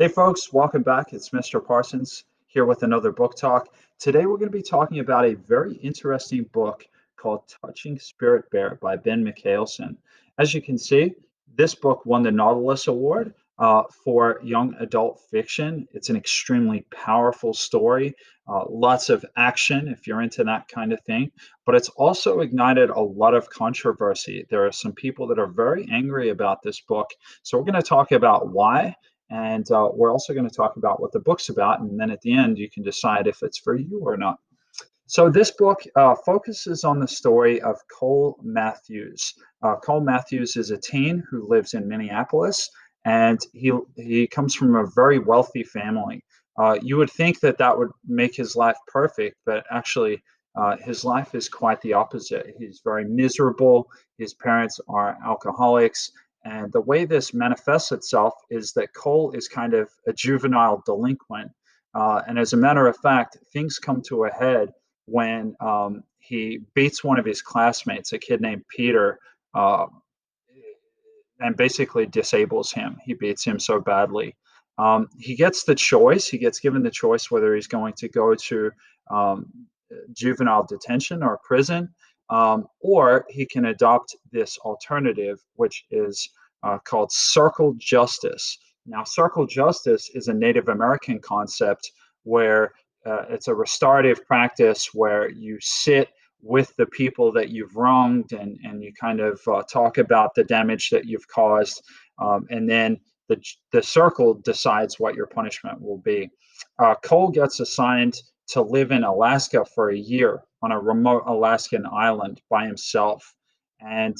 Hey folks, welcome back. It's Mr. Parsons here with another book talk. Today we're going to be talking about a very interesting book called Touching Spirit Bear by Ben Mikhailson. As you can see, this book won the Nautilus Award for young adult fiction. It's an extremely powerful story, lots of action if you're into that kind of thing, but it's also ignited a lot of controversy. There are some people that are very angry about this book. So we're going to talk about why. And we're also going to talk about what the book's about. And then at the end, you can decide if it's for you or not. So this book focuses on the story of Cole Matthews. Cole Matthews is a teen who lives in Minneapolis, and he comes from a very wealthy family. You would think that that would make his life perfect, but actually, his life is quite the opposite. He's very miserable. His parents are alcoholics. And the way this manifests itself is that Cole is kind of a juvenile delinquent. And as a matter of fact, things come to a head when he beats one of his classmates, a kid named Peter, uh, and basically disables him. He beats him so badly. He gets the choice. He gets given the choice whether he's going to go to um, juvenile detention or prison, or he can adopt this alternative, which is called circle justice. Now, circle justice is a Native American concept where it's a restorative practice where you sit with the people that you've wronged and you kind of talk about the damage that you've caused. And then the circle decides what your punishment will be. Cole gets assigned to live in Alaska for a year on a remote Alaskan island by himself. And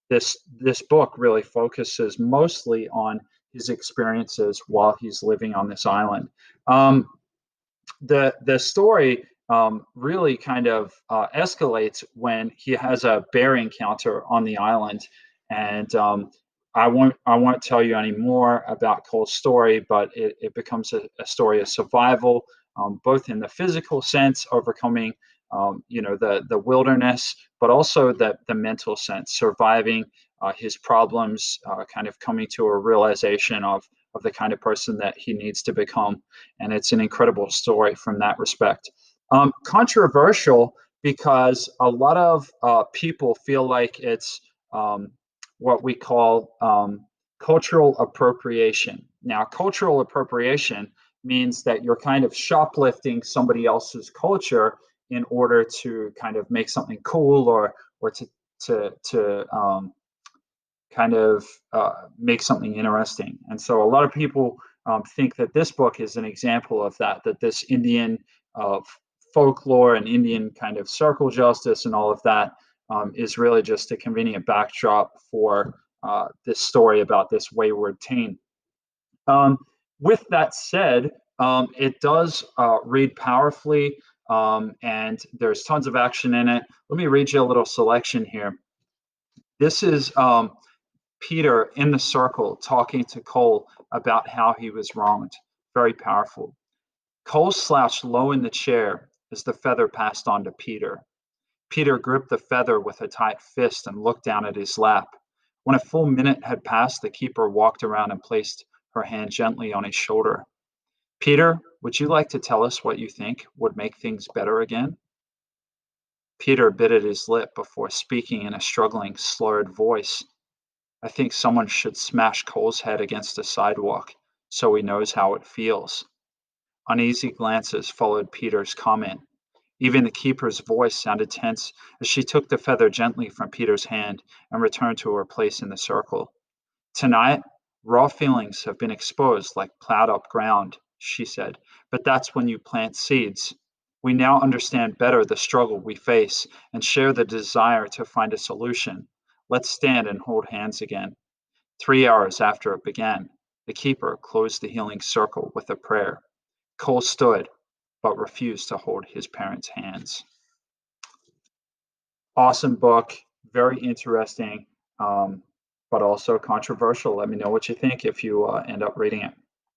this book really focuses mostly on his experiences while he's living on this island. The story really kind of escalates when he has a bear encounter on the island, and I won't tell you any more about Cole's story, but it becomes a story of survival, both in the physical sense, overcoming the wilderness, but also the mental sense, surviving his problems, kind of coming to a realization of the kind of person that he needs to become. And it's an incredible story from that respect. Controversial because a lot of people feel like it's what we call cultural appropriation. Now, cultural appropriation means that you're kind of shoplifting somebody else's culture in order to kind of make something cool or to kind of make something interesting. And so a lot of people think that this book is an example of that, that this Indian folklore and Indian kind of circle justice and all of that is really just a convenient backdrop for this story about this wayward teen. Um, with that said, it does read powerfully, and there's tons of action in it. Let me read you a little selection here. This is Peter in the circle talking to Cole about how he was wronged. Very powerful. Cole slouched low in the chair as the feather passed on to Peter. Peter gripped the feather with a tight fist and looked down at his lap. When a full minute had passed, the keeper walked around and placed her hand gently on his shoulder. Peter, would you like to tell us what you think would make things better again? Peter bit at his lip before speaking in a struggling, slurred voice. I think someone should smash Cole's head against the sidewalk so he knows how it feels. Uneasy glances followed Peter's comment. Even the keeper's voice sounded tense as she took the feather gently from Peter's hand and returned to her place in the circle. Tonight, raw feelings have been exposed like plowed up ground, she said, but that's when you plant seeds. We now understand better the struggle we face and share the desire to find a solution. Let's stand and hold hands again. 3 hours after it began, the keeper closed the healing circle with a prayer. Cole stood, but refused to hold his parents' hands. Awesome book, very interesting, but also controversial. Let me know what you think if you end up reading it.